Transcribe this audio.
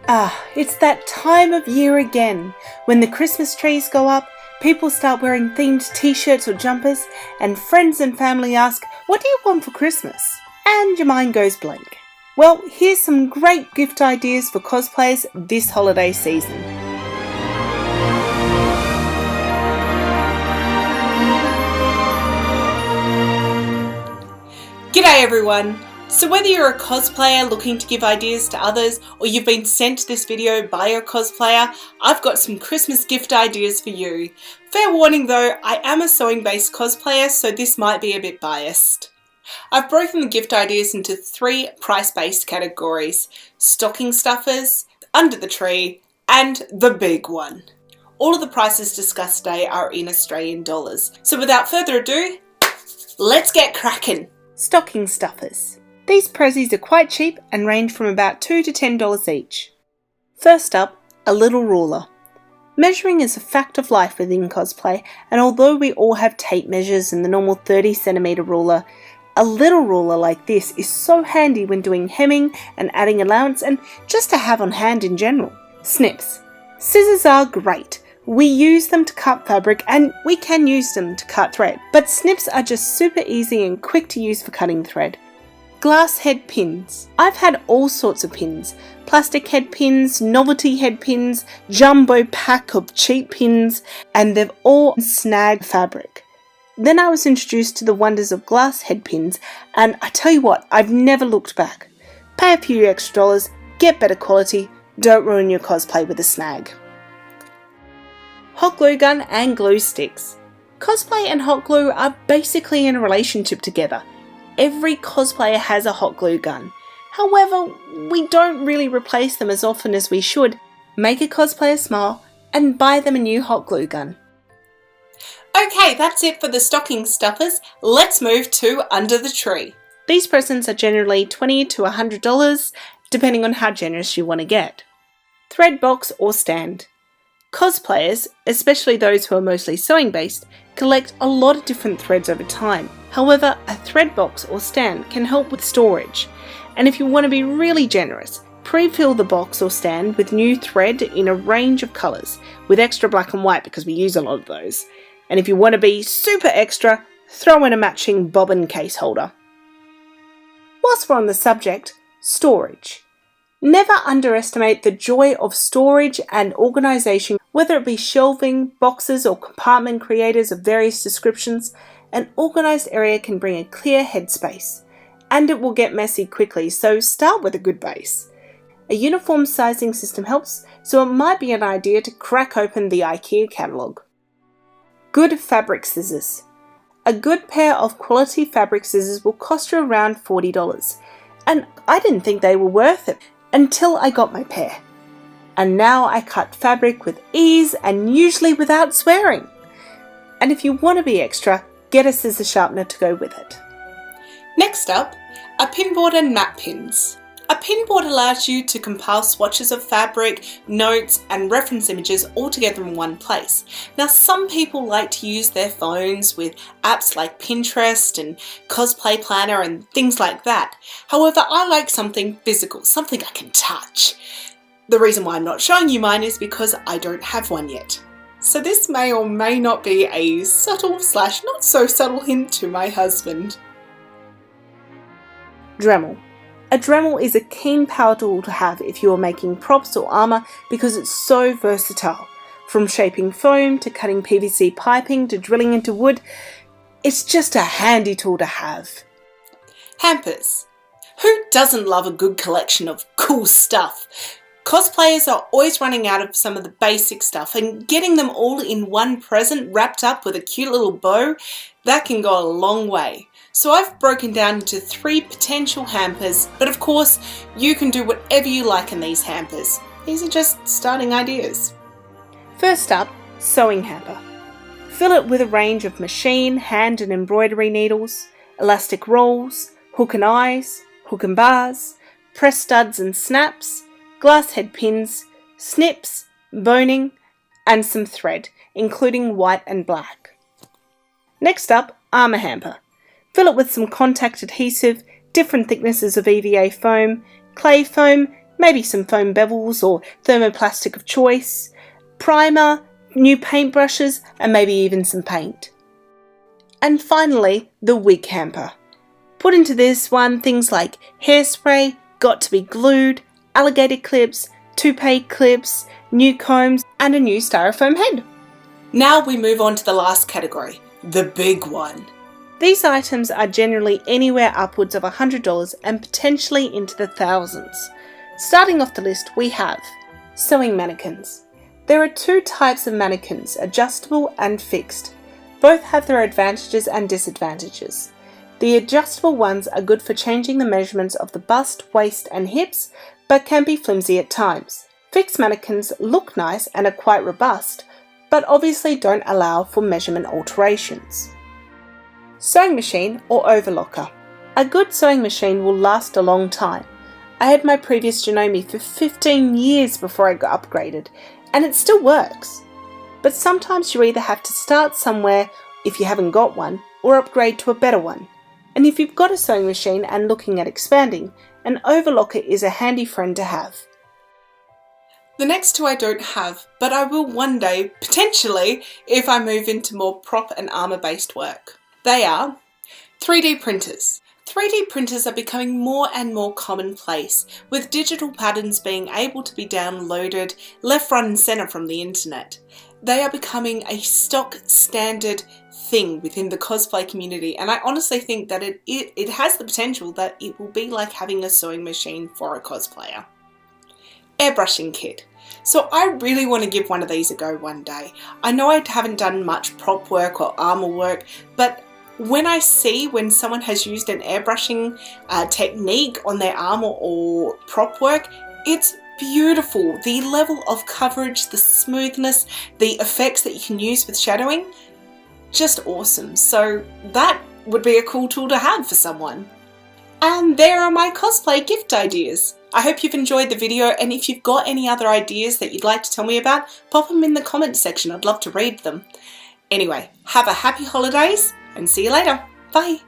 It's that time of year again. When the Christmas trees go up, people start wearing themed t-shirts or jumpers, and friends and family ask, "What do you want for Christmas?" And your mind goes blank. Well, here's some great gift ideas for cosplayers this holiday season. G'day everyone! So whether you're a cosplayer looking to give ideas to others, or you've been sent this video by a cosplayer, I've got some Christmas gift ideas for you. Fair warning though, I am a sewing based cosplayer, so this might be a bit biased. I've broken the gift ideas into 3 price-based categories: stocking stuffers, under the tree, and the big one. All of the prices discussed today are in Australian dollars. So without further ado, let's get cracking! Stocking stuffers. These prezzies are quite cheap and range from about $2 to $10 each. First up, a little ruler. Measuring is a fact of life within cosplay, and although we all have tape measures and the normal 30cm ruler, a little ruler like this is so handy when doing hemming and adding allowance, and just to have on hand in general. Snips. Scissors are great. We use them to cut fabric and we can use them to cut thread, but snips are just super easy and quick to use for cutting thread. Glass head pins. I've had all sorts of pins. Plastic head pins, novelty head pins, jumbo pack of cheap pins, and they've all snagged fabric. Then I was introduced to the wonders of glass head pins, and I tell you what, I've never looked back. Pay a few extra dollars, get better quality, don't ruin your cosplay with a snag. Hot glue gun and glue sticks. Cosplay and hot glue are basically in a relationship together. Every cosplayer has a hot glue gun. However, we don't really replace them as often as we should. Make a cosplayer smile and buy them a new hot glue gun. Okay, that's it for the stocking stuffers. Let's move to under the tree. These presents are generally $20 to $100, depending on how generous you want to get. Thread box or stand. Cosplayers, especially those who are mostly sewing based, collect a lot of different threads over time. However, a thread box or stand can help with storage. And if you want to be really generous, pre-fill the box or stand with new thread in a range of colours, with extra black and white because we use a lot of those. And if you want to be super extra, throw in a matching bobbin case holder. Whilst we're on the subject, storage. Never underestimate the joy of storage and organisation, whether it be shelving, boxes or compartment creators of various descriptions. An organised area can bring a clear headspace, and it will get messy quickly, so start with a good base. A uniform sizing system helps, so it might be an idea to crack open the IKEA catalogue. Good fabric scissors. A good pair of quality fabric scissors will cost you around $40, and I didn't think they were worth it until I got my pair. And now I cut fabric with ease and usually without swearing. And if you want to be extra, get a scissor sharpener to go with it. Next up, a pinboard and map pins. A pinboard allows you to compile swatches of fabric, notes and reference images all together in one place. Now some people like to use their phones with apps like Pinterest and Cosplay Planner and things like that. However, I like something physical, something I can touch. The reason why I'm not showing you mine is because I don't have one yet. So this may or may not be a subtle / not so subtle hint to my husband. Dremel. A Dremel is a keen power tool to have if you are making props or armour because it's so versatile. From shaping foam to cutting PVC piping to drilling into wood, it's just a handy tool to have. Hampers. Who doesn't love a good collection of cool stuff? Cosplayers are always running out of some of the basic stuff, and getting them all in one present wrapped up with a cute little bow, that can go a long way. So I've broken down into 3 potential hampers, but of course you can do whatever you like in these hampers. These are just starting ideas. First up, sewing hamper. Fill it with a range of machine, hand and embroidery needles, elastic rolls, hook and eyes, hook and bars, press studs and snaps, glass head pins, snips, boning, and some thread, including white and black. Next up, armour hamper. Fill it with some contact adhesive, different thicknesses of EVA foam, clay foam, maybe some foam bevels or thermoplastic of choice, primer, new paintbrushes, and maybe even some paint. And finally, the wig hamper. Put into this one things like hairspray, got to be glued, alligator clips, toupee clips, new combs, and a new styrofoam head. Now we move on to the last category, the big one. These items are generally anywhere upwards of $100 and potentially into the thousands. Starting off the list, we have sewing mannequins. There are two types of mannequins, adjustable and fixed. Both have their advantages and disadvantages. The adjustable ones are good for changing the measurements of the bust, waist and hips, but can be flimsy at times. Fixed mannequins look nice and are quite robust, but obviously don't allow for measurement alterations. Sewing machine or overlocker. A good sewing machine will last a long time. I had my previous Janome for 15 years before I got upgraded, and it still works. But sometimes you either have to start somewhere if you haven't got one, or upgrade to a better one. And if you've got a sewing machine and looking at expanding, an overlocker is a handy friend to have. The next two I don't have, but I will one day, potentially, if I move into more prop and armour based work. They are 3D printers. 3D printers are becoming more and more commonplace, with digital patterns being able to be downloaded left, right and centre from the internet. They are becoming a stock standard thing within the cosplay community, and I honestly think that it has the potential that it will be like having a sewing machine for a cosplayer. Airbrushing kit. So I really want to give one of these a go one day. I know I haven't done much prop work or armour work, but when someone has used an airbrushing technique on their armour or prop work, it's beautiful. The level of coverage, the smoothness, the effects that you can use with shadowing, just awesome. So that would be a cool tool to have for someone. And there are my cosplay gift ideas. I hope you've enjoyed the video, and if you've got any other ideas that you'd like to tell me about, pop them in the comments section. I'd love to read them. Anyway, have a happy holidays and see you later. Bye.